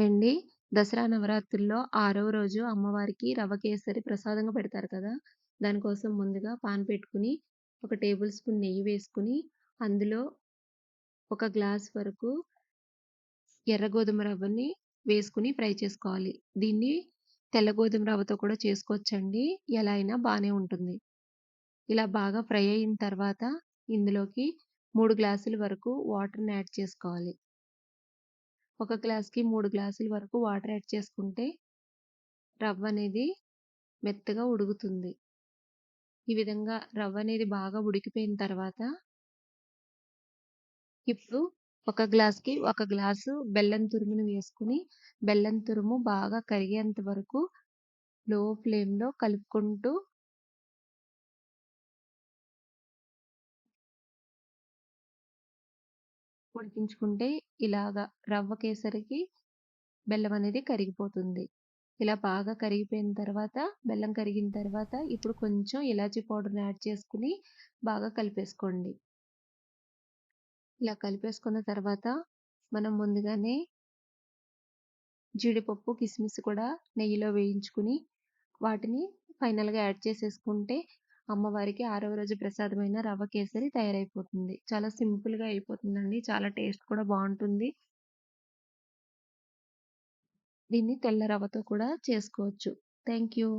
అండి. దసరా నవరాత్రుల్లో 6వ రోజు అమ్మవారికి రవ్వ కేసరి ప్రసాదంగా పెడతారు కదా! దానికోసం ముందుగా పాన్ పెట్టుకొని, ఒక టేబుల్ స్పూన్ నెయ్యి వేసుకొని, అందులో ఒక గ్లాస్ వరకు ఎర్ర గోధుమ రవ్వని వేసుకొని ఫ్రై చేసుకోవాలి. దీన్ని తెల్ల గోధుమ రవ్వతో కూడా చేసుకోవచ్చండి. ఎలా అయినా బానే ఉంటుంది. ఇలా బాగా ఫ్రై అయిన తర్వాత ఇందులోకి 3 గ్లాసుల వరకు వాటర్‌ని యాడ్ చేసుకోవాలి. ఒక గ్లాస్‌కి 3 గ్లాసుల వరకు వాటర్ యాడ్ చేసుకుంటే రవ్వనేది మెత్తగా ఉడుకుతుంది. ఈ విధంగా రవ్వనేది బాగా ఉడికిపోయిన తర్వాత, ఇప్పుడు ఒక గ్లాస్‌కి ఒక గ్లాసు బెల్లం తురుముని వేసుకొని, బెల్లం తురుము బాగా కరిగేంత వరకు లో ఫ్లేమ్‌లో కలుపుకుంటూ ఉడికించుకుంటే ఇలాగా రవ్వ కేసరికి బెల్లం అనేది కరిగిపోతుంది. ఇలా బాగా కరిగిపోయిన తర్వాత, బెల్లం కరిగిన తర్వాత ఇప్పుడు కొంచెం ఇలాచీ పౌడర్‌ని యాడ్ చేసుకొని బాగా కలిపేసుకోండి. ఇలా కలిపేసుకున్న తర్వాత మనం ముందుగానే జీడిపప్పు, కిస్మిస్ కూడా నెయ్యిలో వేయించుకొని వాటిని ఫైనల్‌గా యాడ్ చేసేసుకుంటే అమ్మవారికి 6వ రోజు ప్రసాదమైన రవ్వ కేసరి తయారైపోతుంది. చాలా సింపుల్‌గా అయిపోతుందండి. చాలా టేస్ట్ కూడా బావుంటుంది. దీన్ని తెల్ల రవ్వతో కూడా చేసుకోవచ్చు. Thank you.